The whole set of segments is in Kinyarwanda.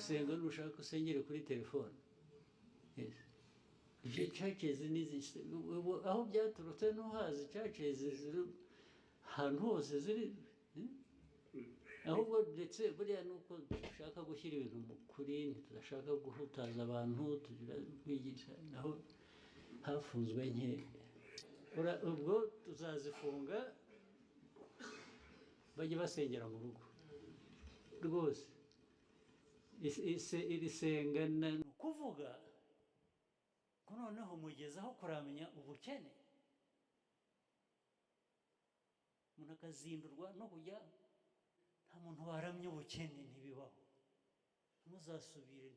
gusenga nushaka usengere kuri telefone. Yes. Churches n'izi aho byaturutse no hazi churches ziri ahantu hose ziri ahubwo ndetse buriya nuko dushaka gushyira ibintu mu kuri, tudashaka guhutaza abantu, tugira kwigisha naho hafunzwe nke. Ubwo tuzazifunga bajye basengera mu rugo rwose. Iri sengana kuvuga ko noneho mugezaho kuramenya ubukene, umuntu akazindurwa no kujya. Nta muntu waramye ubukene, ntibibaho. Ntimuzasubire,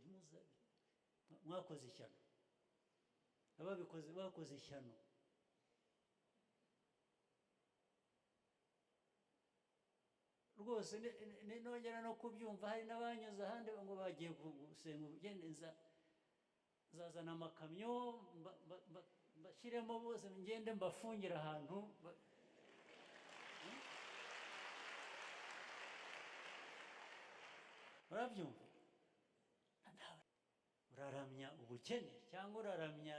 mwakoze ishyano, ababikoze bakoze ishyano. Rwose nongera no kubyumva, hari n'abanyuze ahandi ngo bagiye gusenga ubugeni, nzazana amakamyo bashyiremo bose, ngende mbafungira ahantu. Urabyumva? Uraramya ubukene cyangwa uraramya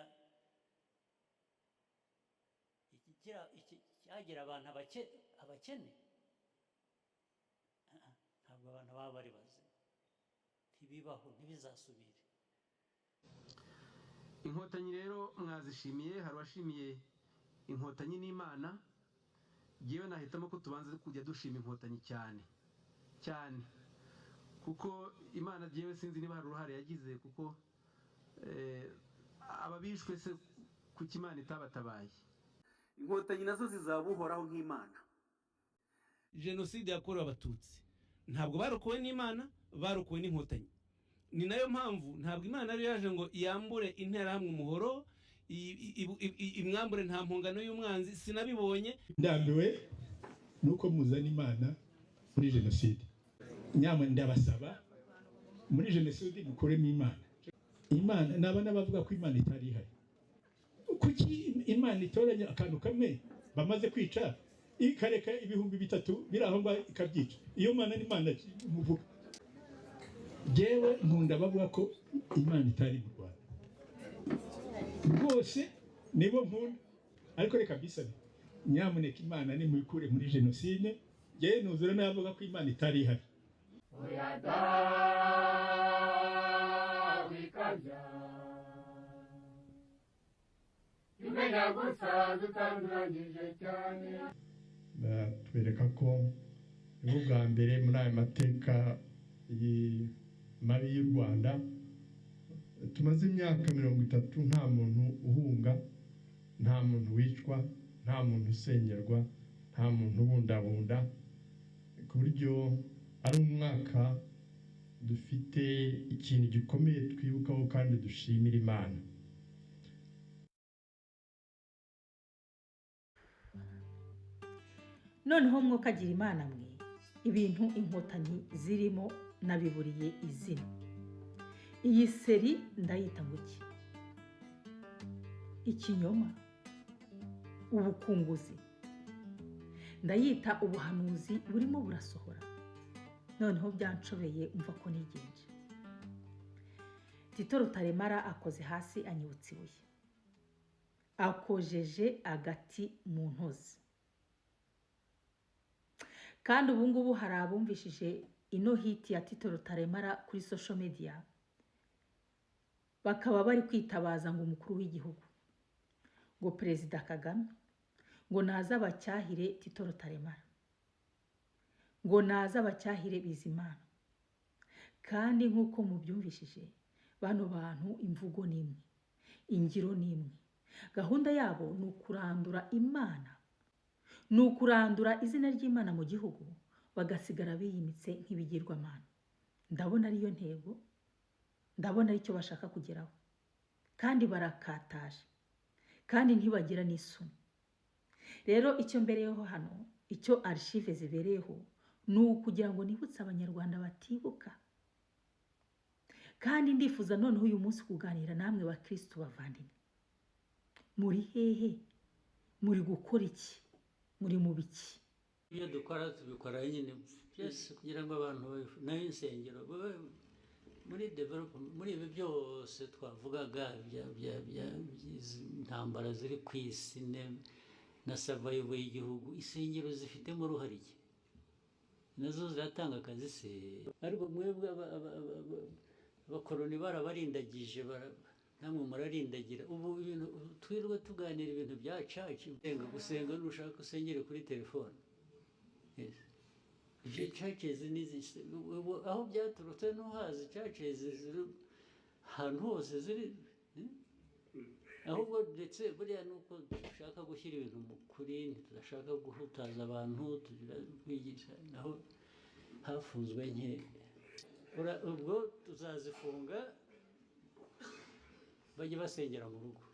cyagira abantu abakene? Ntabwo abantu baba bari bazima, ntibibaho, ntibizasubire. Inkotanyi rero mwazishimiye, hari washimiye inkotanyi n'Imana. Yewe nahitamo ko tubanze kujya dushima inkotanyi cyane kuko Imana yewe sinzi niba hari uruhare yagize, kuko ababishwe se kuki Imana itabatabaye. Inkotanyi nazo zizabuhoraho nk'Imana. Jenoside yakorewe Abatutsi ntabwo barokowe n'Imana, barokowe n'inkotanyi. Ni nayo mpamvu ntabwo Imana ari yaje ngo yambure interahamwe umuhoro, imwambure nta mpongano y'umwanzi. Sinabibonye. Ndambiwe nuko muzana Imana muri jenoside. Nyamwe ndabasaba muri jenoside mukoremo Imana nabana bavuga ko Imana itari ihari. Kuki Imana itoranya akantu kamwe bamaze kwica ikareka ibihumbi 3 biraho ngo ikabyica? Iyo Mana ni Imana muvuga. Jewe nkunda bavuga ko Imana itari mu Rwanda rwose, nibo nkunda. Ariko reka bisabe, nyamuneka Imana ni muyikure muri jenoside. Jewe nuzura navuga ko Imana itari ihari. Uyada wikajya imenya gusa dutanduranyije cyane. Batwereka ko bwa mbere muri aya mateka mabi y'u Rwanda tumaze imyaka 30 nta muntu uhunga, nta muntu wicwa, nta muntu usengerwa, nta muntu ubundabunda, ku buryo ari umwaka dufite ikintu gikomeye twibukaho kandi dushimira Imana. Noneho mwokagira Imana mwe, ibintu inkotanyi zirimo nabiburiye izina. Iyi seri ndayita ngo iki? Ikinyoma, ubukunguzi, ndayita ubuhanuzi burimo burasohora. Noneho byanshobeye umva ko nigenje. Tito Rutaremara akoze hasi anyibutsa ibuye, akojeje agati mu ntozi. Kandi ubu ngubu hari abumvishije ino hiti ya Tito Rutaremara kuri social media, bakaba bari kwitabaza ngo umukuru w'igihugu, ngo Perezida Kagame, ngo naza bacyahire Tito Rutaremara, ngo naza bacyahire Bizimana. Kandi nk'uko mubyumvishije, bano bantu imvugo n'imwe, ingiro n'imwe, gahunda yabo ni ukurandura Imana, ni ukurandura izina ry'Imana mu gihugu, bagasigara biyimitse nk'ibigirwamana. Ndabona ariyo ntego, ndabona aricyo bashaka kugeraho, kandi barakataje, kandi ntibagira n'isoni. Rero icyo mbereyeho hano, icyo archive zibereyeho, ni ukugira ngo nibutse abanyarwanda batibuka. Kandi ndifuza noneho uyu munsi kuganira namwe bakristo bavandimwe. Muri hehe? Muri gukora iki? Muri mu biki? Iyo dukora tubikora nyine byose kugira ngo abantu nayo insengero muri development muri ibi byose twavugaga intambara ziri ku isi na survival y'igihugu, insengero zifitemo uruhare iki? Nazo ziratanga akazi se? Ariko mwebwe abakoloni barabarindagije, namwe murarindagira. Ubu ibintu twirwa tuganira ibintu bya church, gusenga nushaka usengere kuri telefone. Yes. Ibyo churches aho byaturutse no hazi churches ziri ahantu hose ziri, ahubwo ndetse buriya nuko dushaka gushyira ibintu mu kuri, tudashaka guhutaza abantu, tugira kwigisha, naho hafunzwe nke. Ubwo tuzazifunga bajye basengera mu rugo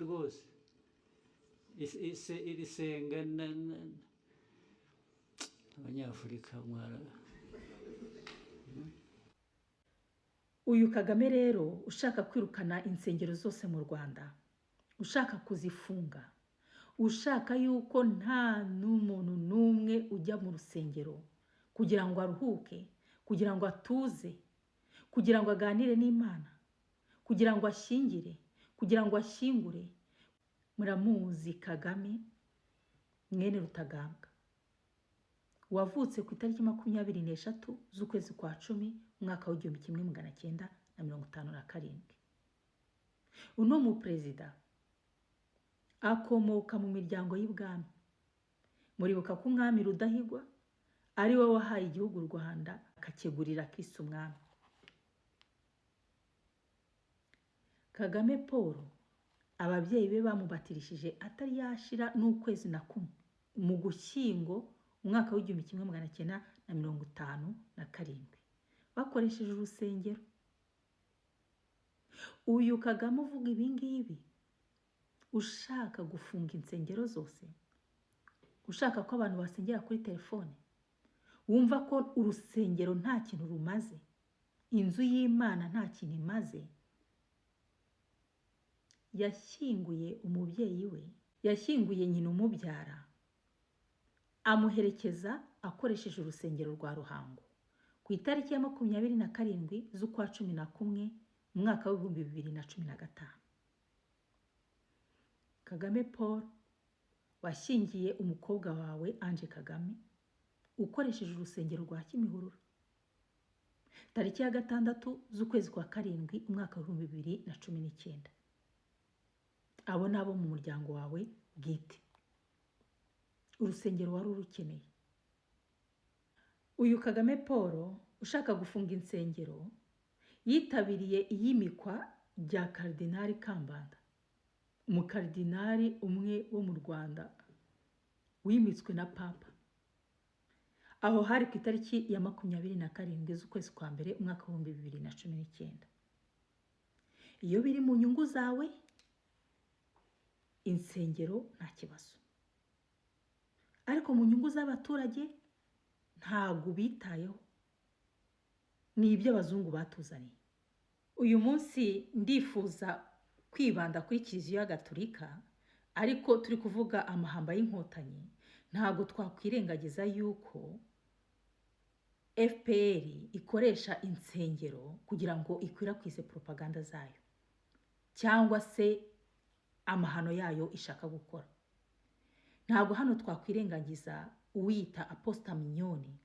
rwose. Iri senga abanyafurika mwara. Uyu Kagame rero ushaka kwirukana insengero zose mu Rwanda, ushaka kuzifunga, ushaka yuko nta n'umuntu n'umwe ujya mu rusengero kugira ngo aruhuke, kugira ngo atuze, kugira ngo aganire n'Imana, kugira ngo ashingire, kugira ngo ashingure. Muramuzi Kagame mwene Rutagambwa, wavutse ku itariki 23 z'ukwezi kwa 10 mwaka wa 1957. Uno mu perezida akomoka mu miryango y'ibwami. Muribuka ko umwami Rudahigwa ari we wahaye igihugu u Rwanda akakegurira Kristo umwami. Kagame Paul ababyeyi be bamubatirishije atari yashira n'ukwezi na kumwe mu Gushyingo umwaka wa 1957 bakoresheje urusengero. Uyu Kagame uvuga ibingibi ushaka gufunga insengero zose, ushaka ko abantu basengera kuri telefone, wumva ko urusengero nta kintu rumaze, inzu y'Imana nta kintu imaze. Yashyinguye umubyeyi we, yashyinguye nyina umubyara, amuherekeza akoresheje urusengero rwa Ruhango ku itariki ya 27 z'ukwa 11 umwaka wa 2015. Kagame Paul washyingiye umukobwa wawe Ange Kagame ukoresheje urusengero rwa Kimihurura tariki ya 6 z'ukwezi kwa 7 umwaka wa 2019. Abo nabo mu muryango wawe bwite. Urusengero wari urukeneye. Uyu Kagame Paul ushaka gufunga insengero yitabiriye iyimikwa rya Kardinali Kambanda, umukardinali umwe wo mu Rwanda wimitswe na Papa. Aho hari ku itariki ya 27 z'ukwezi kwa 1 umwaka wa 2019. Iyo biri mu nyungu zawe, insengero nta kibazo, ariko mu nyungu z'abaturage ntago bitayeho. Ni ibyo abazungu batuzaniye. Uyu munsi ndifuza kwibanda kuri Kiliziya Gatolika, ariko turi kuvuga amahamba y'inkotanyi. Ntago twakwirengagiza yuko FPR ikoresha insengero kugira ngo ikwirakwize propaganda zayo cyangwa se amahano yayo ishaka gukora. Ntago hano twakwirengagiza uwita Apostle Mignoni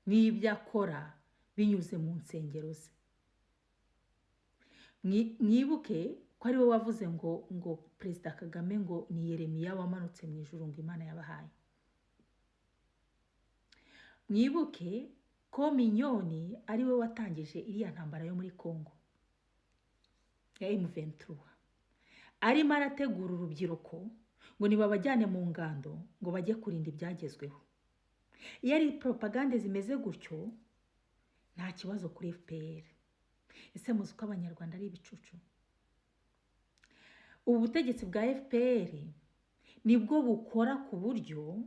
n'ibyo akora binyuze mu nsengero ze. Mwibuke ko ari we wavuze ngo Perezida Kagame ngo ni Yeremiya wamanutse mu ijuru ngo Imana yabahaye. Mwibuke ko Mignoni ari we watangije iriya ntambara yo muri Congo ya M23. Arimo arategura urubyiruko ngo nibabajyane mu ngando ngo bajye kurinda ibyagezweho. Iyo ari propaganda zimeze gutyo nta kibazo kuri FPR. Ese muzi ko abanyarwanda ari ibicucu? Ubu butegetsi bwa FPR nibwo bukora ku buryo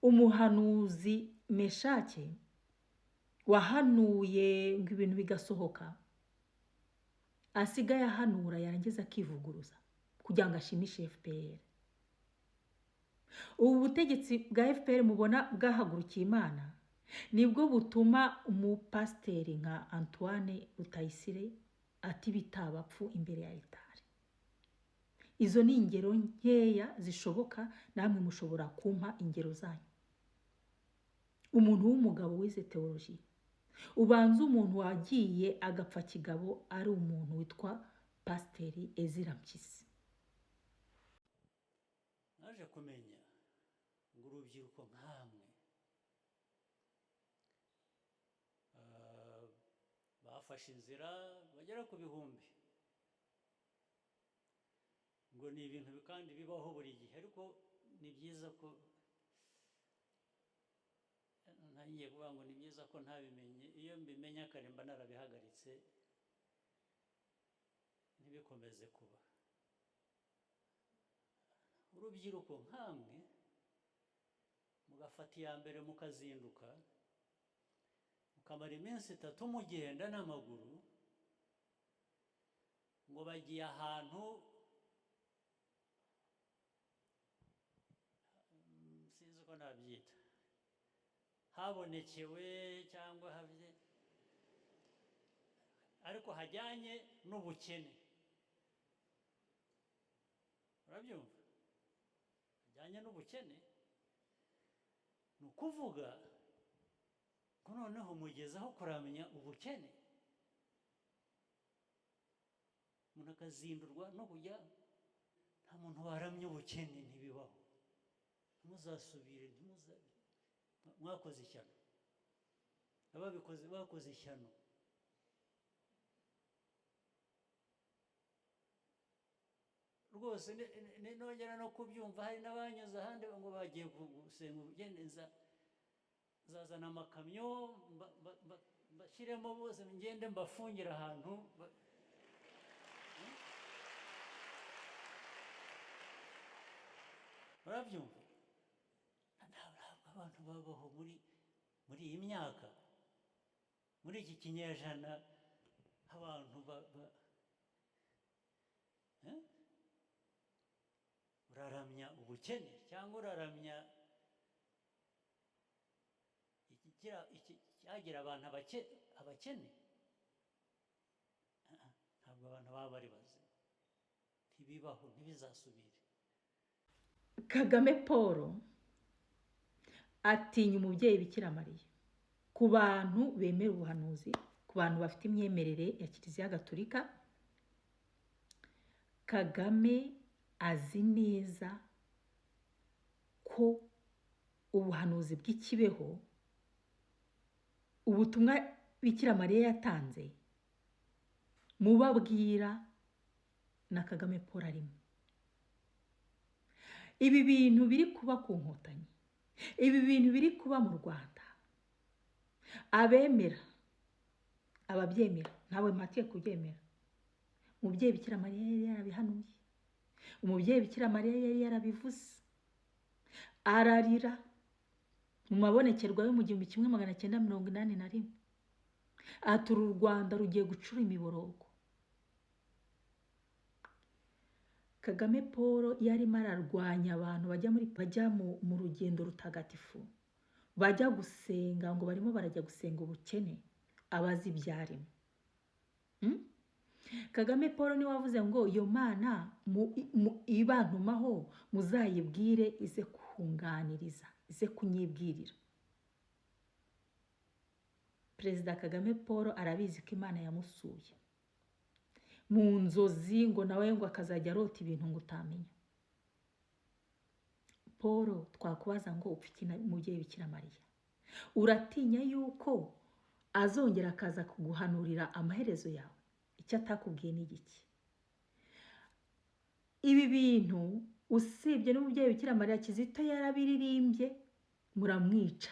umuhanuzi Meshake wahanuye ngo ibintu bigasohoka asigaye ahanura yarangiza akivuguruza kugira ngo ashimishe FPR. Ubu butegetsi bwa FPR mubona bwahagurukiye Imana nibwo butuma umupasiteri nka Antoine Rutayisire ati bitabapfu imbere ya altare. Izo ni ingero nkeya zishoboka, namwe mushobora kumpa ingero zanyu. Umuntu w'umugabo wize teoloji, ubanza umuntu wagiye agapfa kigabo ari umuntu witwa Pasiteri Ezira Mpyisi. naje kumenya ngo urubyiruko nkamwe bafashe inzira bagera ku bihumbi, ngo ni ibintu kandi bibaho buri gihe, ariko ni byiza ko ntangiye kuvuga ngo ni byiza ko ntabimenye, iyo mbimenya kare mba narabihagaritse ntibikomeze kuba. Urubyiruko nkamwe mugafata iya mbere mukazinduka mukamara iminsi 3 mugenda n'amaguru, ngo bagiye ahantu sinzi ko nabyita habonekewe cyangwa habye, ariko hajyanye n'ubukene. Urabyumva? Hajyanye n'ubukene, ni ukuvuga ko noneho mugezaho kuramenya ubukene, umuntu akazindurwa no kujya. Nta muntu waramye ubukene, ntibibaho. Ntimuzasubire, mwakoze ishyano, ababikoze bakoze ishyano. Rwose nongera no kubyumva, hari n'abanyuze ahandi ngo bagiye gusenga ubugeni, nzazana amakamyo bashyiremo bose, ngende mbafungire ahantu. Urabyumva? Ntabwo abantu babaho muri iyi myaka, muri iki kinyejana, abantu uraramya ubukene cyangwa uraramya cyagira abantu abakene? Ntabwo abantu baba bari bazima, ntibibaho, ntibizasubire. Kagame Paul atinya umubyeyi Bikira Mariya. Ku bantu bemera ubuhanuzi, ku bantu bafite imyemerere ya Kiliziya Gatolika, Kagame azi neza ko ubuhanuzi bw'ikibeho, ubutumwa Bikira Mariya yatanze, mubabwira na Kagame Paul arimo. Ibi bintu biri kuba ku Nkotanyi, ibi bintu biri kuba mu Rwanda, abemera, ababyemera, ntawe mpatiye kubyemera. Umubyeyi Bikira Mariya yari yarabihanuye, umubyeyi Bikira Mariya yari yarabivuze, ararira mu mabonekerwa yo mu 1981. Atura u Rwanda rugiye gucura imiborogo. Kagame Paul yarimo ararwanya abantu bajya mu rugendo rutagatifu, bajya gusenga, ngo barimo barajya gusenga ubukene, abazi ibyarimo. Kagame Paul ni wavuze ngo iyo Mana ibantumaho muzayibwire ize kunganiriza, ize kunyibwirira. Perezida Kagame Paul arabizi ko Imana yamusuye mu nzozi, ngo nawe ngo akazajya arota ibintu ngo utamenya. Paul, twakubaza ngo upfiki umubyeyi Bikira Mariya, uratinya yuko azongera akaza kuguhanurira amaherezo yawe? Icyo atakubwiye ni igiki? Ibi bintu usibye n'umubyeyi Bikira Mariya, Kizito yarabiririmbye, muramwica.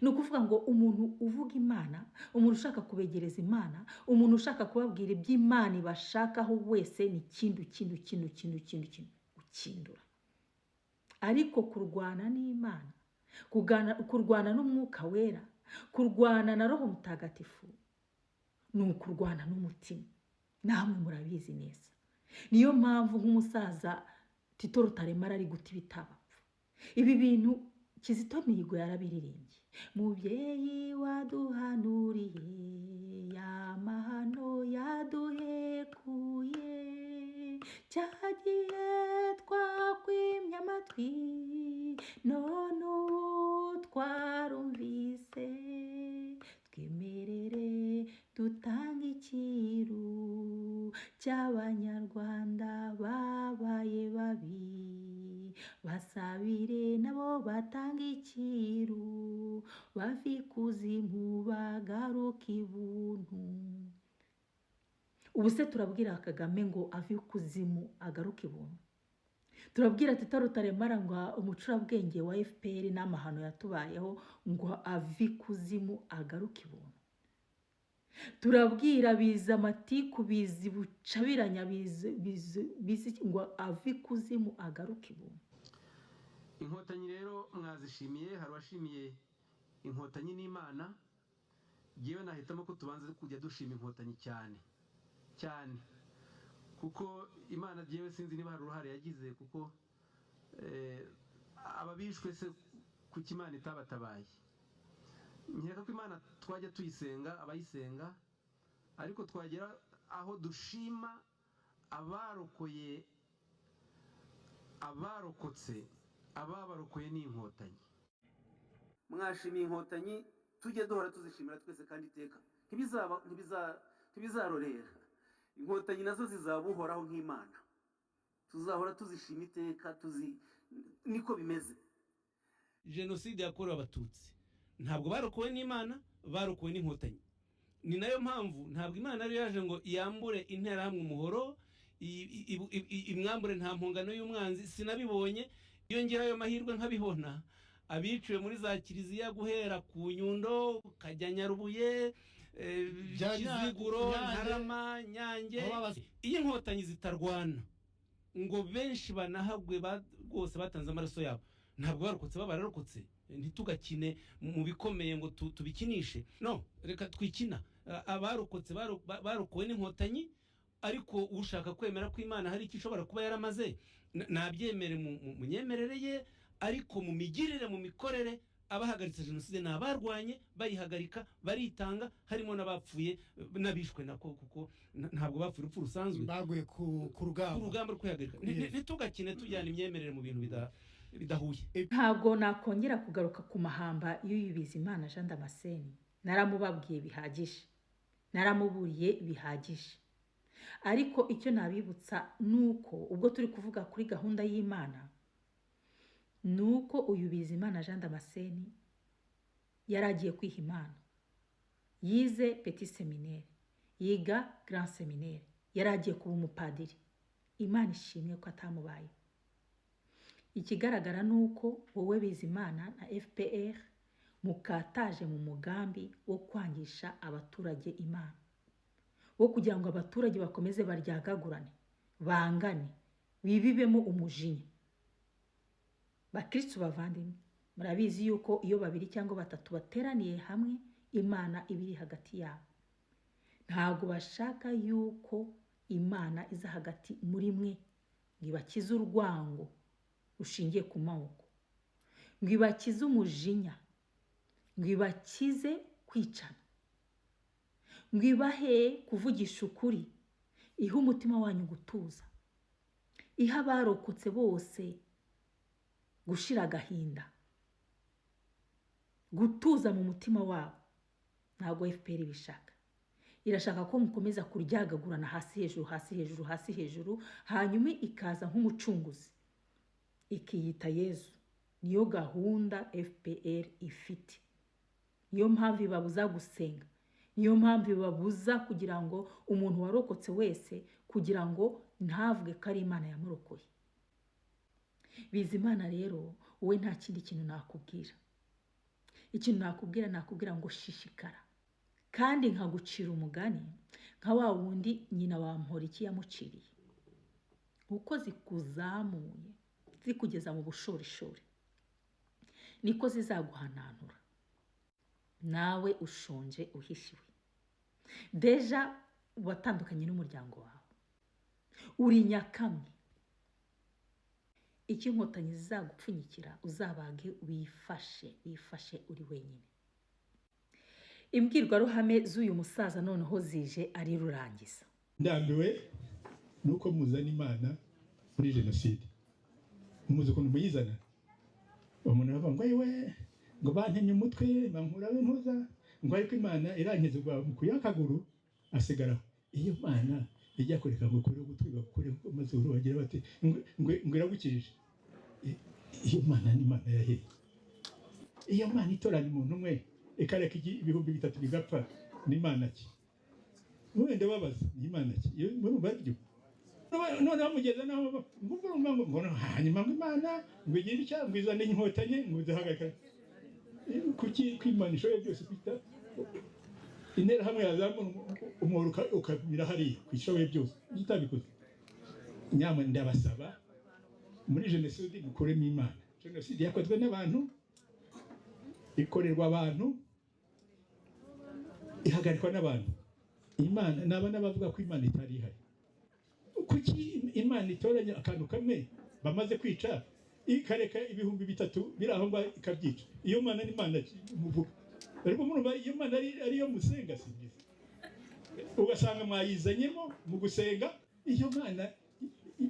Ni ukuvuga ngo umuntu uvuga Imana, umuntu ushaka kubegereza Imana, umuntu ushaka kubabwira iby'Imana ibashakaho wese, ni kindu ukindura. Ariko kurwana n'Imana, kurwana n'Umwuka Wera, kurwana na Roho Mutagatifu, ni ukurwana n'umutima. Namwe murabizi neza. Niyo mpamvu nk'umusaza Tito Rutaremara ari guta ibitabapfa. Ibi bintu Kizito Mihigo yarabiririmbye, mubyeyi waduhanuriye y'amahano yaduhekuye cyagiye twakwimye amatwi none ubu twarumvise twemerere dutanga ikiru cy'abanyarwanda babaye babi basabire nabo batanga ikiru bava ikuzimu bagaruka ibuntu. Ubu se turabwira Kagame ngo ave ikuzimu agaruka ibuntu? Turabwira Tito Rutaremara ngo umucurabwenge wa FPR n'amahano yatubayeho ngo ave ikuzimu agaruka ibuntu? Turabwira biza amatiku bizi bucabiranya bizi ngo ave ikuzimu agaruka ibuntu? Inkotanyi rero mwazishimiye, hari washimiye inkotanyi n'Imana. Yewe nahitamo ko tubanze kujya dushima inkotanyi cyane cyane, kuko Imana yewe sinzi niba hari uruhare yagize, kuko ababishwe se kuki Imana itabatabaye. Nkeka ko Imana twajya tuyisenga, abayisenga, ariko twagera aho dushima abarokotse ababarokoye n'inkotanyi. mwashimiye inkotanyi, tujye duhora tuzishimira twese kandi iteka ntibizarorera. Inkotanyi nazo zizabuhoraho nk'Imana, tuzahora tuzishima iteka, niko bimeze. Jenoside yakorewe abatutsi ntabwo barokowe n'Imana, barokowe n'inkotanyi. Ni nayo mpamvu ntabwo Imana ari yaje ngo yambure interahamwe umuhoro, imwambure nta mpongano y'umwanzi. Sinabibonye, iyo ngira ayo mahirwe nkabibona, abiciwe muri za kiliziya guhera ku Nyundo, Kajya Nyarubuye, Kiziguro, Ntarama, Nyange, iyo inkotanyi zitarwana ngo benshi banahagwe rwose batanze amaraso yabo, ntabwo barokotse. Bararokotse. Ntitugakine mu bikomeye ngo tubikinishe. No, reka twikina. Abarokotse barokowe n'inkotanyi, ariko ushaka kwemera ko Imana hari icyo ishobora kuba yaramaze nabyemere mu myemerere ye, ariko mu migirire, mu mikorere, abahagaritse jenoside n'abarwanye bayihagarika, baritanga, harimo n'abapfuye n'abishwe nako, kuko ntabwo bapfuye urupfu rusanzwe, baguye ku rugamba rwo kwihagarika. Ntitugakine tujyana imyemerere mu bintu bidahuye. Ntabwo nakongera kugaruka ku mahamba y'uyu Bizimana Jean Damascene. Naramubabwiye bihagije, naramuburiye bihagije, ariko icyo nabibutsa nuko ubwo turi kuvuga kuri gahunda y'Imana, nuko uyu Bizimana Jean Damascene yaragiye kwiha Imana. Yize petit seminaire, yiga grand seminaire, yaragiye kuba umupadiri. Imana ishimwe ko atamubaye. Ikigaragara nuko wowe Bizimana na FPR mukataje mu mugambi wo kwangisha abaturage Imana, wo kugira ngo abaturage bakomeze baryagagurane, bangane, bibibemo umujinya. Bakristo bavandimwe, murabizi yuko iyo babiri cyangwa batatu bateraniye hamwe, Imana ibiri hagati yabo. Ntago bashaka yuko Imana iza hagati muri mwe ngo ibakize urwango rushingiye ku maboko, ngo ibakize umujinya, ngo ibakize kwicana, ngo ibahe kuvugisha ukuri, ihe umutima wanyu gutuza, ihe abarokotse bose gushira agahinda, gutuza mu mutima wabo. Ntabwo FPR bishaka. Irashaka ko mukomeza kuryagagurana hasi hejuru, hasi hejuru, hasi hejuru, hanyuma ikaza nk'umucunguzi ikiyita Yesu. Niyo gahunda FPR ifite. Niyo mpamvu ibabuza gusenga, niyo mpamvu ibabuza kugira ngo umuntu warokotse wese kugira ngo ntavuge ko ari Imana yamurokoye. Bizimana rero, wowe nta kindi kintu nakubwira. Ikintu nakubwira ngo shishikara, kandi nkagucira umugani nka wa wundi nyina wa Mporiki yamuciriye. Uko zikuzamuye zikugeza mu bushorishori, niko zizaguhananura. Nawe ushonje uhishiwe. Deja watandukanye n'umuryango wawe, uri nyakamwe. Icyo inkotanyi zizagupfunyikira uzabage wifashe uri wenyine. imbwirwaruhame z'uyu musaza noneho zije ari rurangiza. ndambiwe nuko muzana imana muri jenoside. Muzi ukuntu muyizana, umuntu aravuga ngo yewe ngo bantemye umutwe bankura w'impuza ngo ariko imana irankizwa mu kuyakaguru asigaraho. Iyo mana ijya kureka ngo kure gutwiga kure amazuru bagira bati ngo iragukirije. Iyo mana ni imana yahe. Iyo mana itoranya umuntu umwe ikareka ibihumbi 3 bigapfa ni imana ki? Wenda babaza ni imana ki? Iyo muri baryo none bamugeza naho ngo hanyuma ngo imana ngo igire icyo ngo izane inkotanyi ngo zihagarika. Kuki kwimana ishoye byose kwita intera hamwe yazamura umuro ukabira hari kwishoye byose gitabikoze. Nyama ndabasaba muri jenoside mukoremo imana. Jenoside yakozwe n'abantu, ikorerwa abantu, ihagarikwa n'abantu. Imana nabana bavuga ko imana itari ihari. Kuki imana itoranya akantu kamwe bamaze kwica ikareka ibihumbi 3 biraho ngo ikabyica? Iyo mana ni imana muvuga. Ariko murumva iyo mana ariyo musenga sibyiza. Ugasanga mwayizanyemo mu gusenga iyo mana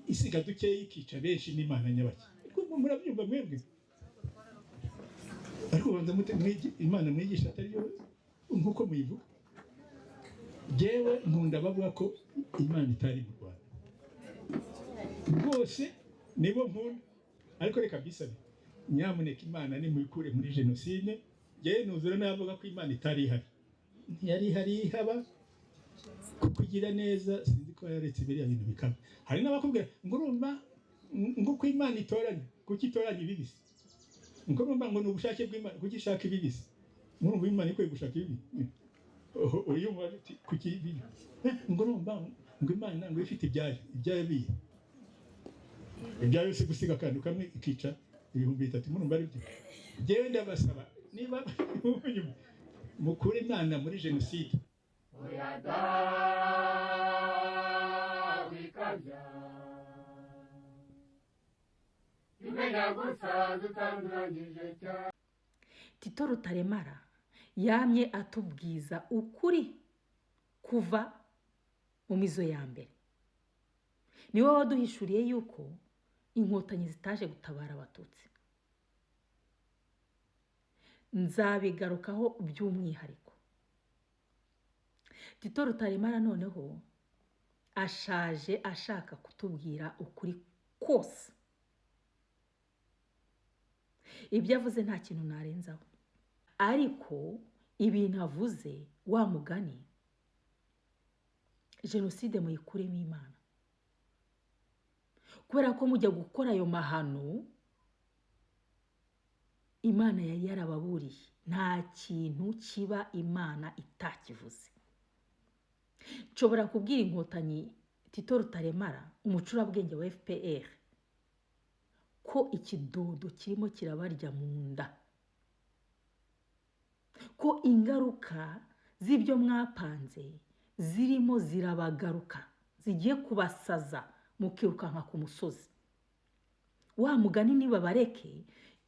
isiga duke ikica benshi ni imana nyabaki. Ariko murabyumva mwebwe. Ariko banza mute imana mwigisha atari yo nkuko muyivuga. Jewe nkunda bavuga ko imana itari mu Rwanda. Rwose nibo nkunda. Ariko reka bisabe nyamuneka imana ni muyikure muri jenoside. Jewe nuzura navuga ko imana itari ihari. Ntiyari ihari haba kugira neza, sinzi ko yaretse biriya bintu bikaba. Hari n'abakubwira ngo urumva ngo ko imana itoranya, kuki itoranya ibibisi? Ngo urumva ngo n'ubushake bw'imana, kuki ishaka ibibisi? Murumva imana ikwiye gushaka ibi. Uyu mwati kuki ibi? Ngo urumva ngo imana ngo ifite ibyayo biye. Ibyayo se gusiga akantu kamwe ikica ibihumbi 3. Murumva ari byo. Jewe ndabasaba niba mukure imana muri jenoside. Oyada wikabya imenya gusa dutanduranyije cyane. Tito Rutaremara yamye atubwiza ukuri kuva mu mizo ya mbere. Niwe waduhishuriye yuko inkotanyi zitaje gutabara abatutsi. Nzabigarukaho by'umwihariko. Tito Rutaremara noneho ashaje ashaka kutubwira ukuri kose. Ibyo avuze nta kintu narenzaho. Ariko ibintu avuze wa mugani jenoside muyikuremo imana. Kubera ko mujya gukora ayo mahano imana yari yarababuriye. Nta kintu kiba imana itakivuze. Nshobora kubwira inkotanyi Tito Rutaremara umucurabwenge wa FPR ko ikidodo kirimo kirabarya mu nda, ko ingaruka z'ibyo mwapanze zirimo zirabagaruka, zigiye kubasaza mukirukanka ku musozi. Wa mugani niba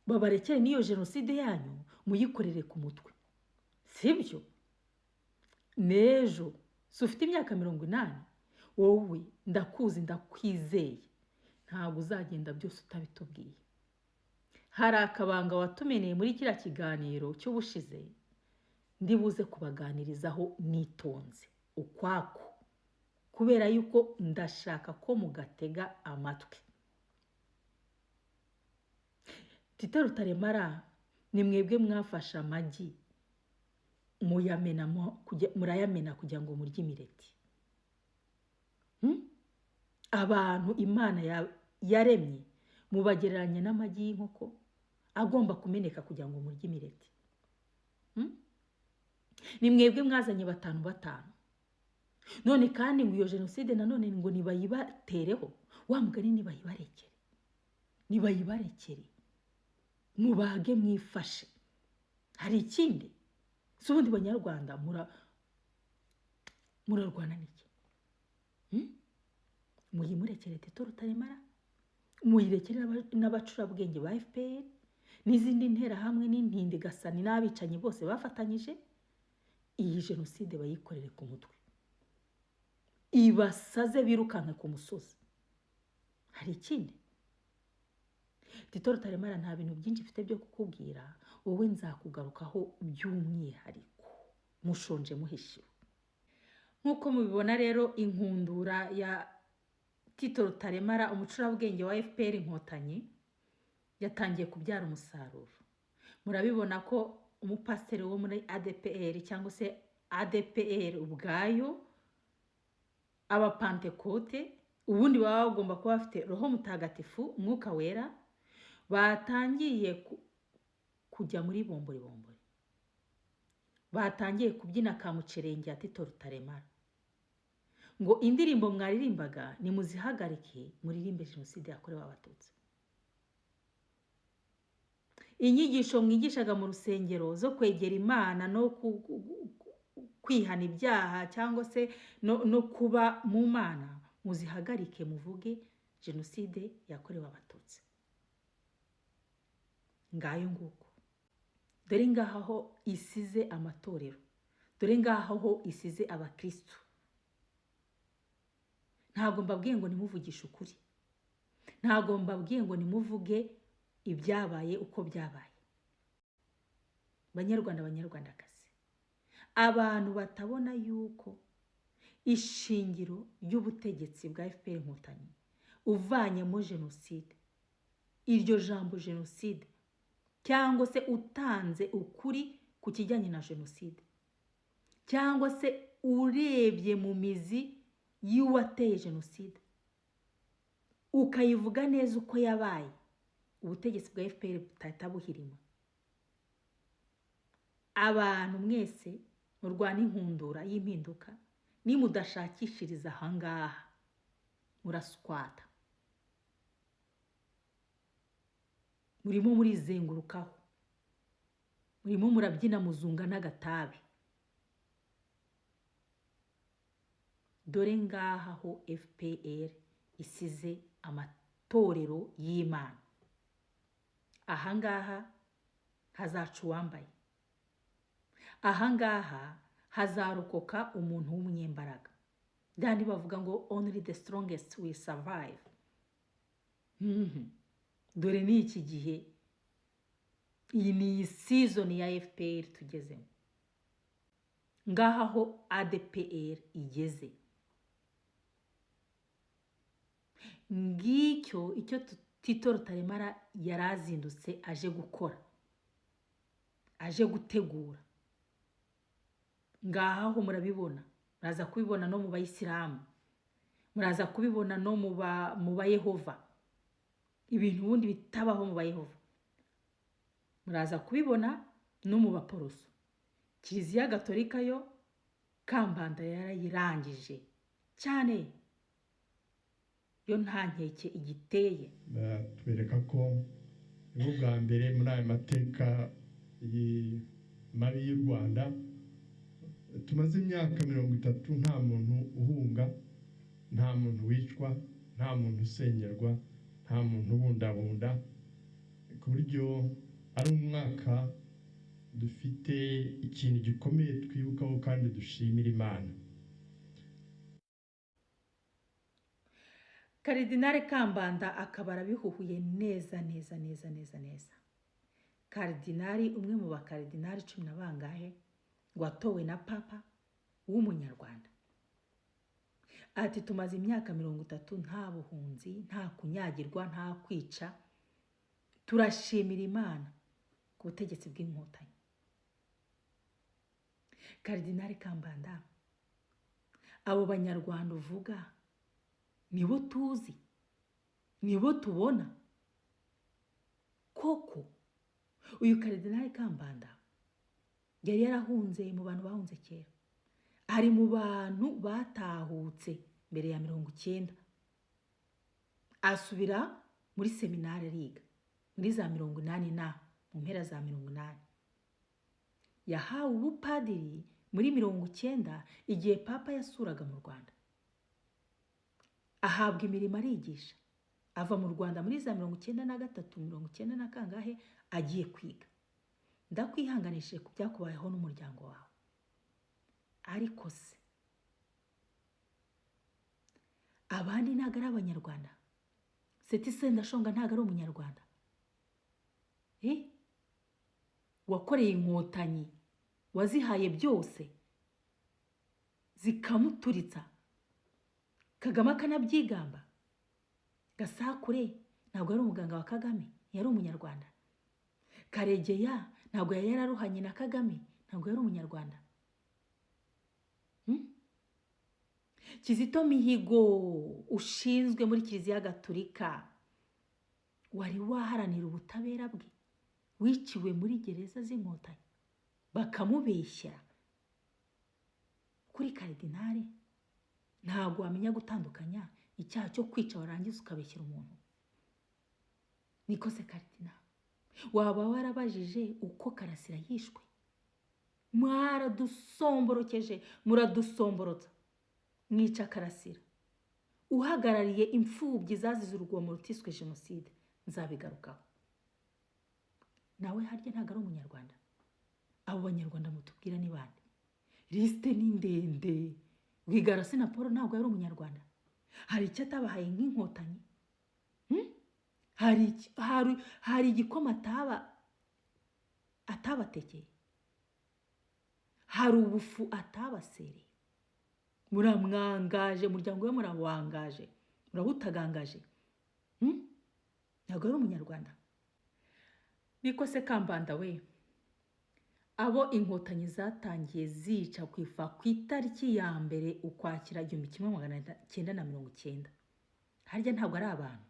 babarekere n'iyo jenoside yanyu muyikorere ku mutwe, sibyo? Nejo sufite imyaka 80, wowe ndakuzi ndakwizeye, ntabwo uzagenda byose utabitubwiye. Hari akabanga watumeneye muri kiriya kiganiro cy'ubushize, ndibuze kubaganirizaho nitonze ukwako, kubera yuko ndashaka ko mugatega amatwi. Tito Rutaremara ni mwebwe mwafasha amagi murayamena kugira ngo murye imireti. Abantu imana yaremye mubagereranya n'amagi y'inkoko agomba kumeneka kugira ngo murye imireti. Ni mwebwe mwazanye 5 none kandi ngo iyo jenoside nanone ngo nibayibatereho. Wa mugani nibayibarekere mubage mwifashe. Hari ikindi si ubundi banyarwanda murarwana n'iki? Muyimurekere Tito Rutaremara, muyirekere n'abacurabwenge ba FPR n'izindi ntera hamwe n'intindi gasani n'abicanyi bose bafatanyije. iyi jenoside bayikorere ku mutwe, ibasaze birukanke ku musozi. Hari ikindi Tito Rutaremara nta bintu byinshi mfite byo kukubwira, wowe nzakugarukaho by'umwihariko mushonje muhishiwe. Nk'uko mubibona rero, inkundura ya Tito Rutaremara umucurabwenge wa FPR Inkotanyi yatangiye kubyara umusaruro. Murabibona ko umupasiteri wo muri ADPR cyangwa se ADPR ubwayo, abapantekote ubundi baba bagomba kuba bafite roho mutagatifu, umwuka wera, batangiye kujya muri bombori, batangiye kubyina kamucerenge ya Tito Rutaremara, ngo indirimbo mwaririmbaga nimuzihagarike muririmbe jenoside yakorewe abatutsi. Inyigisho mwigishaga mu rusengero zo kwegera Imana no kwihana ibyaha cyangwa se no kuba mu Mana, muzihagarike muvuge jenoside yakorewe abatutsi. Ngayo nguko. Dore ngaho isize amatorero, dore ngaho isize abakristo. Ntabwo mbabwiye ngo nimuvugishe ukuri, ntabwo mbabwiye ngo nimuvuge ibyabaye uko byabaye. Banyarwanda, banyarwandakazi, abantu batabona yuko ishingiro ry'ubutegetsi bwa FPR Inkotanyi uvanyemo jenoside, iryo jambo jenoside, cyangwa se utanze ukuri ku kijyanye na jenoside, cyangwa se urebye mu mizi y'uwateye jenoside ukayivuga neza uko yabaye, ubutegetsi bwa FPR butahita buhirima. Abantu mwese murwana inkundura y'impinduka, nimudashakishiriza ahangaha muraswata, murimo murizengurukaho, murimo murabyina muzunga n'agatabi. Dore ngaha ho FPR isize amatorero y'Imana. Ahangaha hazaca uwambaye, ahangaha hazarokoka umuntu w'umunyembaraga. Dandi bavuga ngo only the strongest will survive. Dore ni iki gihe, iyi ni season ya FPR tugezemo. Ngaha ho ADPR igeze. Ngicyo icyo Tito Rutaremara yarazindutse aje gukora, aje gutegura. Ngaha ho murabibona, muraza kubibona no mu bayisilamu, muraza kubibona no mu bayehova, ibintu ubundi bitabaho mu bayehova muraza kubibona no mu baporoso. Kiliziya Gatolika yo Kambanda yarayirangije cyane, yo nta nkeke igiteye. Twereka ko nibo bwa mbere muri aya mateka mabi y'u Rwanda tumaze imyaka 30 nta muntu uhunga, nta muntu wicwa, nta muntu usengerwa, nta muntu ubundabunda, ku buryo ari umwaka dufite ikintu gikomeye twibukaho kandi dushimira Imana. Karidinali Kambanda akaba arabihuhuye neza. Karidinali, umwe mu bakaridinali 10 na bangahe watowe na papa w'umunyarwanda, ati tumaze imyaka 30 nta buhunzi, nta kunyagirwa, nta kwica, turashimira Imana ku butegetsi bw'Inkotanyi. Karidinali Kambanda, abo banyarwanda uvuga nibo tuzi, nibo tubona koko. Uyu Karidinali Kambanda yari yarahunze mu bantu bahunze kera, ari mu bantu batahutse mbere ya 90, asubira muri seminari ariga muri za 80 na mu mpera za 80. Yahawe ubupadiri muri 90 igihe papa yasuraga mu Rwanda, ahabwa imirimo arigisha, ava mu Rwanda muri za 93 90 na kangahe agiye kwiga. Ndakwihanganishije ku byakubayeho n'umuryango wawe. ariko se abandi ntabwo ari abanyarwanda? Seti Sendashonga ntabwo ari umunyarwanda? Wakoreye inkotanyi, wazihaye byose zikamuturitsa, Kagame akanabyigamba. Gasakure ntabwo yari umuganga wa Kagame, yari umunyarwanda. Karegeya ntabwo yari yararuhanye na Kagame, ntabwo yari umunyarwanda. Kizito Mihigo ushinzwe muri Kiliziya Gatolika, wari waharanira ubutabera bwe, wiciwe muri gereza z'inkotanyi bakamubeshyera. Kuri karidinari ntabwo wamenya gutandukanya icyaha cyo kwica warangiza ukabeshyira umuntu. Niko se karidinari, waba warabajije uko Karasira yishwe? Mwaradusomborokeje, muradusomborotsa, mwica Karasira uhagarariye imfubyi zazize urugomo rutiswe jenoside. Nzabigarukaho. Nawe harya ntabwo ari umunyarwanda? Abo banyarwanda mutubwira ni bande? Liste ni ndende. Rwigara na Paul ntabwo yari umunyarwanda? Hari icyo atabahaye nk'inkotanyi? Hari igikoma atabatekeye? Hari ubufu atabasereye? Muramwangaje, umuryango we murawangaje, murabutagangaje. Ntabwo ari umunyarwanda? Niko se Kambanda we, abo inkotanyi zatangiye zica ku itariki ya mbere Ukwakira 1990, harya ntabwo ari abantu?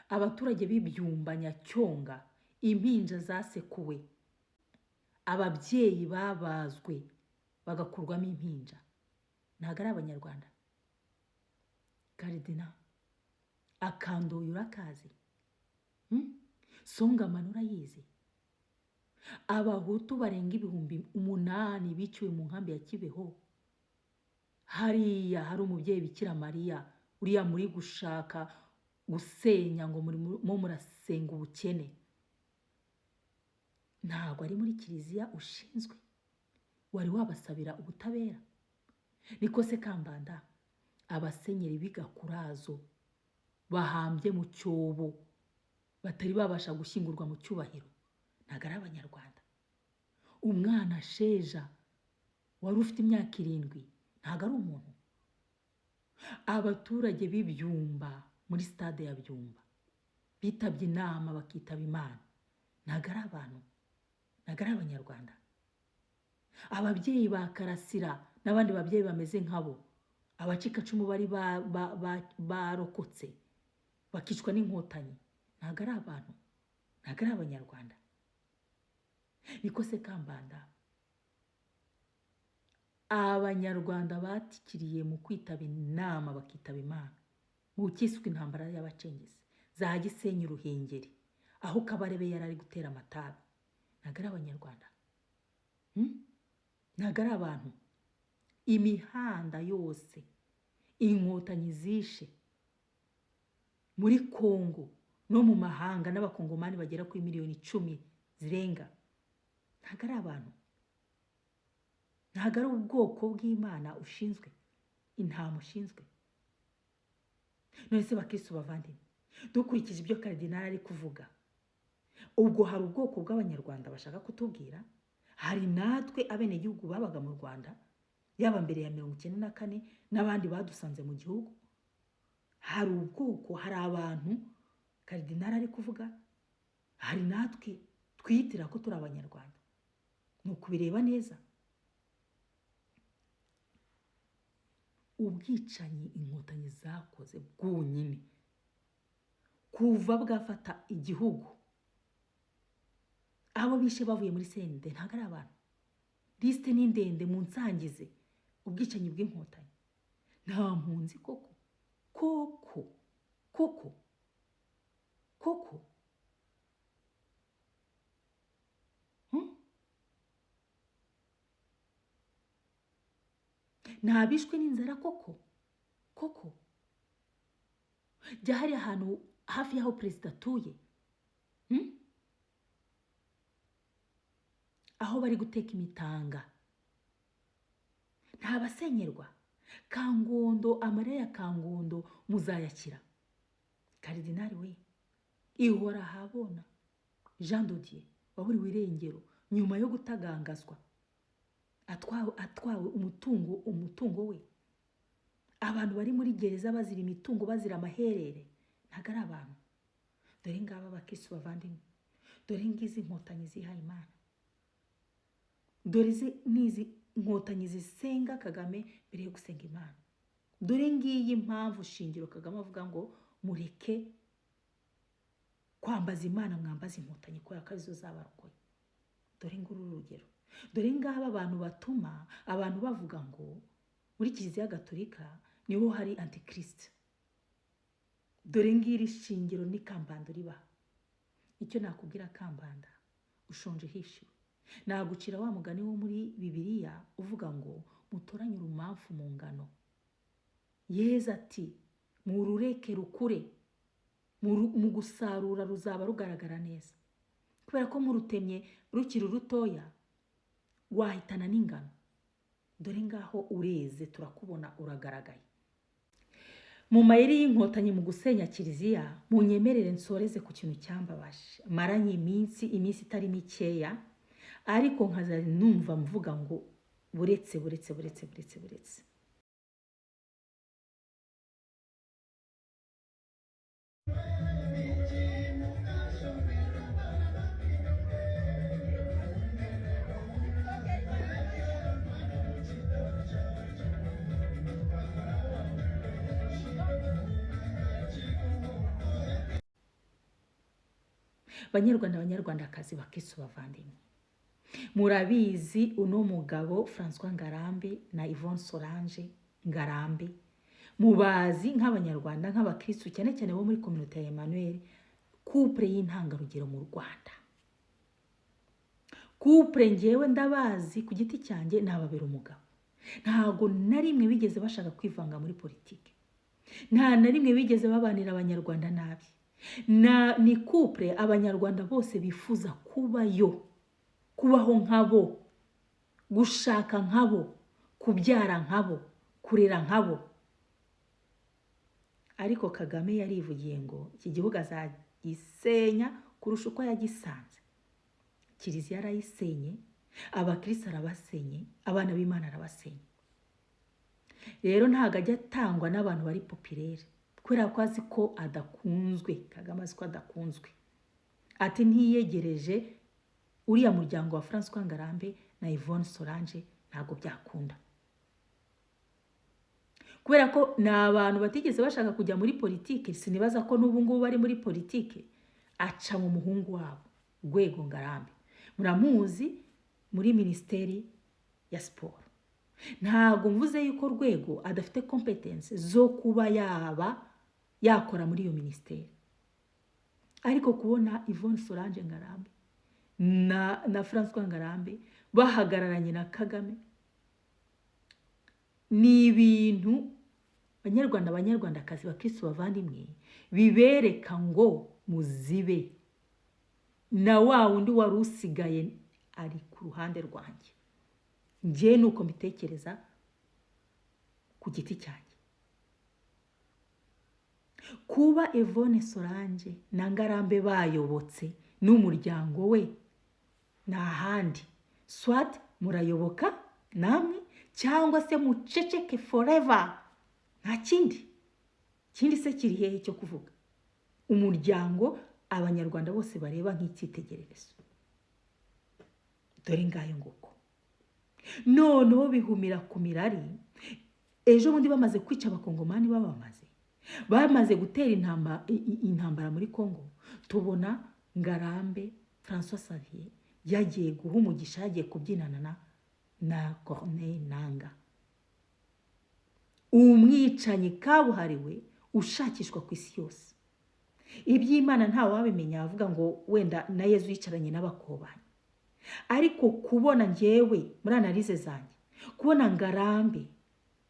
Abaturage b'ibyumba Nyacyonga, impinja zasekuwe, ababyeyi babazwe bagakurwamo impinja, ntabwo ari abanyarwanda? Karidina Akandoye urakazi? Songamano urayizi? Abahutu barenga 8,000 biciwe mu nkambi ya Kibeho. Hariya hari umubyeyi Bikira Mariya uriya muri gushaka gusenya ngo murasenga ubukene. Ntabwo ari muri Kiliziya ushinzwe? Wari wabasabira ubutabera? Niko se Kambanda, abasenyeri b'Igakurazo bahambye mu cyobo batari babasha gushyingurwa mu cyubahiro, ntabwo ari abanyarwanda? Umwana Sheja wari ufite imyaka 7 ntabwo ari umuntu? Abaturage b'ibyumba muri stade ya Byumba bitabye inama bakitaba Imana, ntabwo ari abantu? Ntabwo ari abanyarwanda? Ababyeyi ba Karasira n'abandi babyeyi bameze nkabo, abacikacumu bari barokotse bakicwa n'inkotanyi, ntabwo ari abantu? Ntabwo ari abanyarwanda? Niko se Kambanda, abanyarwanda batikiriye mu kwitaba inama bakitaba Imana mu kiswe intambara y'abacengezi za Gisenyi Ruhengeri, aho Kabarebe yarari gutera amatabi, ntabwo ari abanyarwanda? Ntabwo ari abantu? Imihanda yose inkotanyi zishe muri Kongo no mu mahanga n'abakongomani bagera kuri 10,000,000 zirenga, ntabwo ari abantu? Ntabwo ari ubwoko bw'Imana ushinzwe, intama ushinzwe? None se bakristo bavandimwe, dukurikije ibyo karidinari ari kuvuga, ubwo hari ubwoko bw'abanyarwanda bashaka kutubwira? Hari natwe abenegihugu babaga mu Rwanda yaba mbere ya 1994 n'abandi badusanze mu gihugu? Hari ubwoko, hari abantu karidinari ari kuvuga? Hari natwe twitira ko turi abanyarwanda? Ni ukubireba neza. Ubwicanyi inkotanyi zakoze bwonyine kuva bwafata igihugu, abo bishe bavuye muri CND ntabwo ari abantu? Liste ni ndende, mu nsangize ubwicanyi bw'inkotanyi. Nta mpunzi koko ntabishwe n'inzara koko? Jya hari ahantu hafi y'aho perezida atuye, aho bari guteka imitanga, nta basenyerwa. Kangondo, amarira ya Kangondo muzayakira. Karidinali we ihora habona Jean Dodier waburiwe irengero nyuma yo gutagangazwa atwawe umutungo we. Abantu bari muri gereza bazira imitungo, bazira amaherere, ntago ari abantu. Dore ngaba abakristo bavandimwe, dore ngizi inkotanyi zihaye Imana, dore nizi inkotanyi zisenga Kagame mbere yo gusenga Imana. Dore ngiyi impamvu shingiro Kagame avuga ngo mureke kwambaza Imana, mwambaza inkotanyi kubera ko arizo zabarokoye. Dore nguru urugero, dore ngaba abantu batuma abantu bavuga ngo muri Kiliziya Gatolika niho hari antikristo. Dore ngiri shingiro ni Kambanda riba. Icyo nakubwira Kambanda, ushonje hishiwe. Nagucira wa mugani wo muri Bibiliya uvuga ngo mutoranye urumamfu mu ngano. Yezu ati murureke rukure, mu gusarura ruzaba rugaragara neza. Kubera ko murutemye rukiri rutoya wahitana n'ingano. Dore ngaho ureze, turakubona uragaragaye. Mu mayeri y'inkotanyi mu gusenya Kiliziya, munyemerere nsoreze ku kintu cyambabaje. Maranye iminsi itari mikeya, ariko nkaza numva mvuga ngo buretse. Banyarwanda, Banyarwandakazi, bakristo bavandimwe, murabizi uno mugabo François Ngarambe na Yvonne Solange Ngarambe, mubazi nk'abanyarwanda, nk'abakristo cyane cyane bo muri communauté ya Emmanuel, couple y'intangarugero mu Rwanda. Couple ngewe ndabazi ku giti cyanjye, nababera umugabo. Ntago na rimwe bigeze bashaka kwivanga muri politike, nta na rimwe bigeze babanira abanyarwanda nabi. Ni couple abanyarwanda bose bifuza kubaho nkabo, gushaka nkabo, kubyara nkabo, kurera nkabo. Ariko Kagame yarivugiye ngo iki gihugu azagisenya kurusha uko yagisanze. Kiliziya arayisenye, abakristo arabasenye, abana b'Imana arabasenye. Rero ntago ajya atangwa n'abantu bari populaire, kubera ko azi ko adakunzwe. Kagame azi ko adakunzwe, ati ntiyegereje uriya muryango wa François Ngarambe na Yvonne Solange ntago byakunda, kubera ko ni abantu batigeze bashaka kujya muri politike. Sinibaza ko n'ubu ngubu bari muri politike. Aca mu muhungu wabo Rwego Ngarambe, muramuzi muri ministeri ya siporo. Ntago mvuze yuko Rwego adafite competence zo kuba yakora muri iyo ministeri, ariko kubona Yvonne Solange Ngarambe na François Ngarambe bahagararanye na Kagame ni ibintu Banyarwanda, Banyarwandakazi, bakristo bavandimwe, bibereka ngo muzibe na wa wundi wari usigaye ari ku ruhande rwanjye. Nje nuko mbitekereza ku giti cyanjye. Kuba Yvonne Solange na Ngarambe bayobotse n'umuryango we, na handi swat murayoboka namwe cyangwa se muceceke forever. Nta kindi se kiri hehe cyo kuvuga. Umuryango abanyarwanda bose bareba nk'icyitegererezo. Dore ngayo nguko noneho bihumira ku mirari. Ejo bundi bamaze kwica abakongomani, bamaze gutera intambara muri Kongo, tubona Ngarambe François Xavier yagiye guha umugisha, yagiye kubyinana na Corneille Nangaa, umwicanyi kabuhariwe ushakishwa ku isi yose. Iby'Imana nta wabimenya, avuga ngo wenda na Yezu yicaranye n'abakobanyi. Ariko kubona ngewe muri analize zanjye, kubona Ngarambe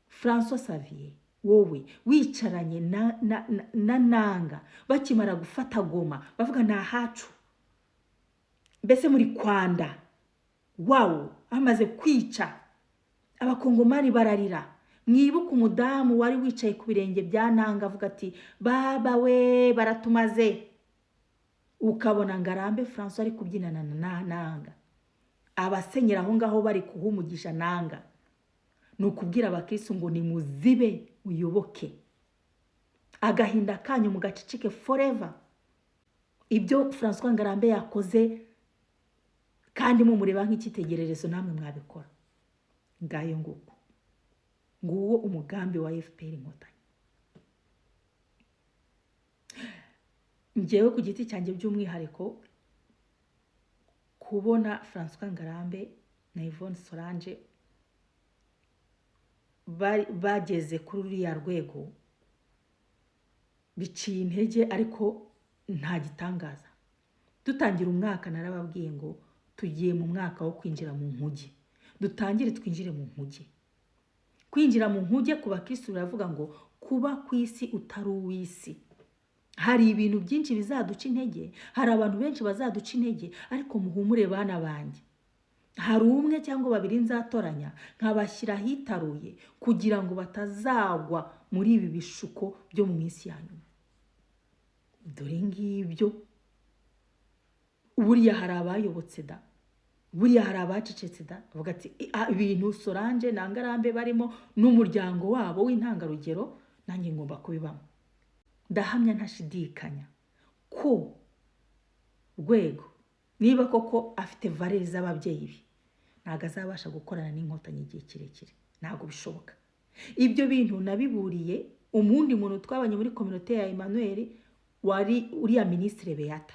François Xavier wowe wicaranye na Nangaa bakimara gufata Goma, bavuga nta hacu, mbese muri Kwanda, wow, amaze kwica abakongomani bararira. Mwibuka umudamu wari wicaye ku birenge bya Nanga avuga ati baba we baratumaze. Ukabona Ngarambe François ari kubyinana na Nanga, abasenyera aho ngaho bari kuhumugisha Nanga. Nukubwira abakristo ngo ni muzibe uyoboke, agahinda kanyu mugacicike forever. Ibyo François Ngarambe yakoze kandi mumureba nk'ikitegererezo namwe mwabikora. Ngayo nguwo umugambi wa FPR Inkotanyi. Njyewe ku giti cyanjye by'umwihariko kubona François Ngarambe na Yvonne Solange bageze kuri uriya rwego biciye intege, ariko nta gitangaza. Dutangira umwaka narababwiye ngo tugiye mu mwaka wo kwinjira mu nkuge. Dutangire twinjire mu nkuge. Kwinjira mu nkuge ku bakristo baravuga ngo kuba ku isi utari uw'isi. Hari ibintu byinshi bizaduca intege, hari abantu benshi bazaduca intege, ariko muhumure bana banjye. Hari umwe cyangwa babiri nzatoranya nkabashyira hitaruye kugira ngo batazagwa muri ibi bishuko byo mu minsi ya nyuma. Dore ngibyo. Buriya hari abayobotse da, buriya hari abacecetse da, bavuga ati ibintu Solange na Ngarambe barimo n'umuryango wabo w'intangarugero nanjye ngomba kubibamo. Ndahamya ntashidikanya ko Rwego niba koko afite valeur z'ababyeyi be, ntago azabasha gukorana n'Inkotanyi igihe kirekire. Ntago bishoboka. Ibyo bintu nabiburiye umundi muntu twabanye muri communauté ya Emmanuel wari uriya ministre Beata.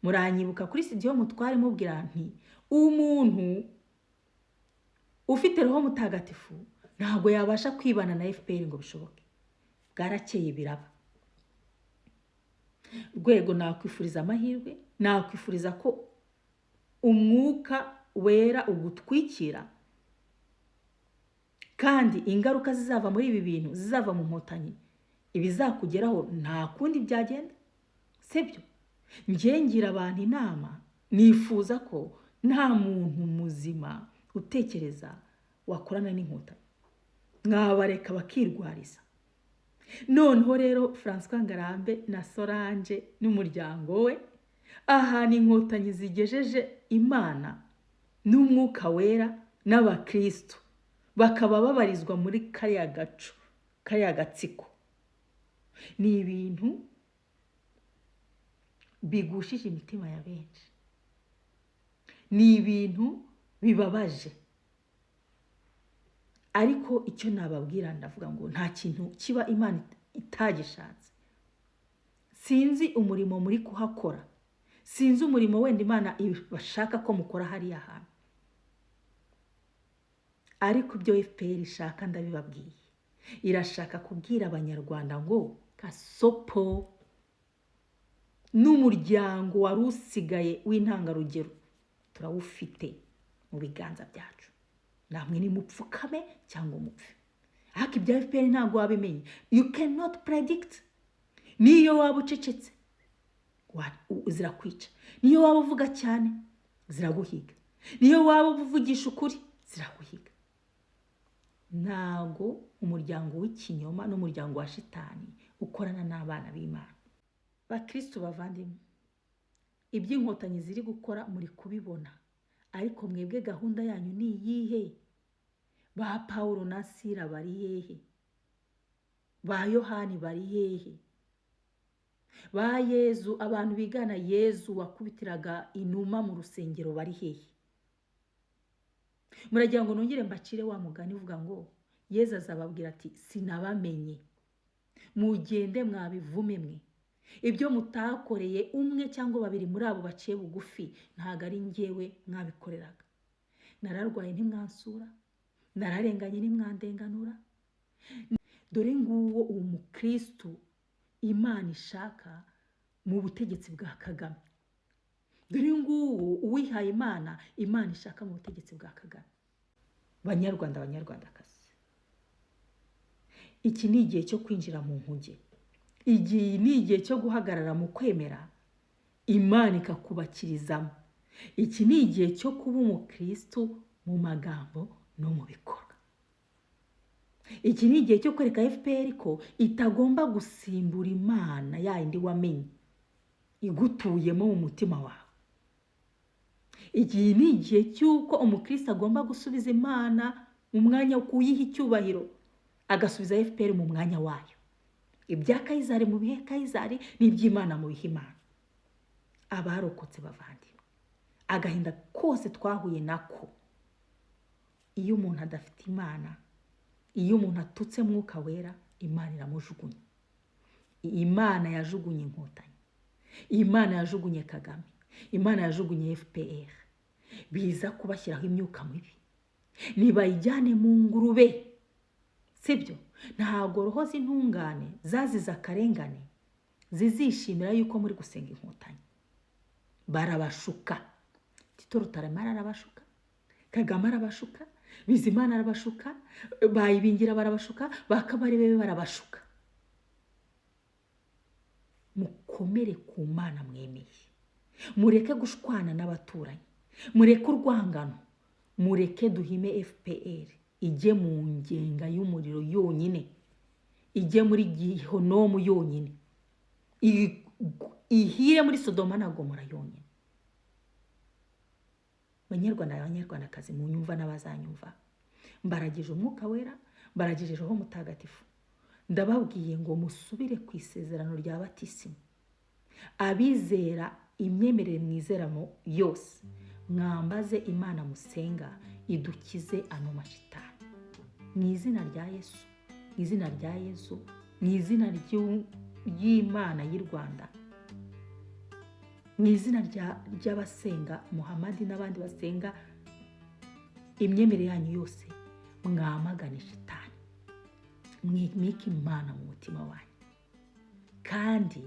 Muranyibuka kuri studio mutware mubwira nti umuntu ufite roho mutagatifu ntago yabasha kwibana na FPR ngo bishoboke. Bwarakeye biraba. Rwego nakwifuriza amahirwe, nakwifuriza ko umwuka wera ugutwikira, kandi ingaruka zizava muri ibi bintu zizava mu Nkotanyi. Ibizakugeraho nta kundi byagenda, sibyo? Ngira abantu inama, nifuza ko nta muntu muzima utekereza wakorana n'Inkotanyi. Mwabareka bakirwariza. Noneho rero François Ngarambe na Solange n'umuryango we ahana Inkotanyi zigejeje Imana n'umwuka wera n'abakristo bakaba babarizwa muri kariya gacu, kariya gatsiko. Ni ibintu bigushije imitima ya benshi, ni ibintu bibabaje. Ariko icyo nababwira ndavuga ngo nta kintu kiba Imana itagishatse. Sinzi umurimo muri kuhakora, sinzi umurimo wenda Imana bashaka ko mukora hariya hantu, ariko ibyo FPR ishaka ndabibabwiye. Irashaka kubwira abanyarwanda ngo Gasopo n'umuryango wari usigaye w'intangarugero turawufite mu biganza byacu. Namwe ni mupfukame cyangwa umupfe. Ariko ibya FPR ntabwo wabimenye. You cannot predict. Niyo waba ucecetse zirakwica, niyo waba uvuga cyane ziraguhiga, niyo waba uvugisha ukuri ziraguhiga. Ntago umuryango w'ikinyoma n'umuryango wa shitani ukorana n'abana b'Imana. Bakristo bavandimwe, iby'Inkotanyi ziri gukora muri kubibona, ariko mwebwe gahunda yanyu ni iyihe? Ba Paulo na Sila bari hehe? Ba Yohani bari hehe? Ba Yezu, abantu bigana Yezu wakubitiraga inuma mu rusengero bari hehe? Muragira ngo nongere mbacire wa mugani uvuga ngo Yezu azababwira ati sinabamenye, mugende mwabivume mwe. Ibyo mutakoreye umwe cyangwa babiri muri abo baciye bugufi ntago ari njyewe mwabikoreraga. Nararwaye ntimwansura, nararenganye ntimwandenganura. Dore nguwo uwo mukristo Imana ishaka mu butegetsi bwa Kagame. Dore nguwo uwihaye Imana, Imana ishaka mu butegetsi bwa Kagame. Banyarwanda, banyarwandakazi, iki ni igihe cyo kwinjira mu nkuge. Igihe ni igihe cyo guhagarara mu kwemera Imana ikakubakirizamo. Iki ni igihe cyo kuba umukristo mu magambo no mu bikorwa. iki ni igihe cyo kwereka FPR ko itagomba gusimbura imana yindi wamenye igutuyemo mu mutima wawe. Iki ni igihe cy'uko umukristo agomba gusubiza imana mu mwanya wo kuyiha icyubahiro, agasubiza FPR mu mwanya wayo. Ibya Kayizari mu bihe Kayizari, n'iby'Imana mu bihe Imana. Abarokotse bavandimwe, agahinda kose twahuye nako, iyo umuntu adafite Imana, iyo umuntu atutse Mwuka Wera, Imana iramujugunya. Imana yajugunye Inkotanyi, Imana yajugunye Kagame, Imana yajugunye FPR. Biza kubashyiraho imyuka mibi, nibayijyane mu ngurube, sibyo? Ntabwo roho z'intungane zaziza akarengane zizishimira yuko muri gusenga Inkotanyi. Barabashuka. Tito Rutaremara arabashuka, Kagame arabashuka, Bizimana arabashuka, Bayibingira barabashuka, Bakabarebe barabashuka. Mukomere ku Mana mwemeye, mureke gushwana n'abaturanyi, mureke urwangano, mureke duhime FPR ijye mu ngenga y'umuriro yonyine, ijye muri Gihonomu yonyine, ihire muri Sodoma na Gomora yonyine. Banyarwanda abanyarwandakazi mu nyumva n'abazanyumva, mbaragije Umwuka Wera, mbaragije Roho Mutagatifu, ndababwiye ngo musubire ku isezerano rya batisimu. Abizera imyemerere mwizeramo yose, mwambaze Imana musenga idukize ano mashitani. Mu izina rya Yesu, mu izina rya Yesu, mu izina ry'Imana y'u Rwanda, mu izina ry'abasenga Muhamadi n'abandi basenga imyemerere yanyu yose, mwamagane shitani, mwimike Imana mu mutima wanyu, kandi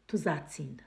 tuzatsinda.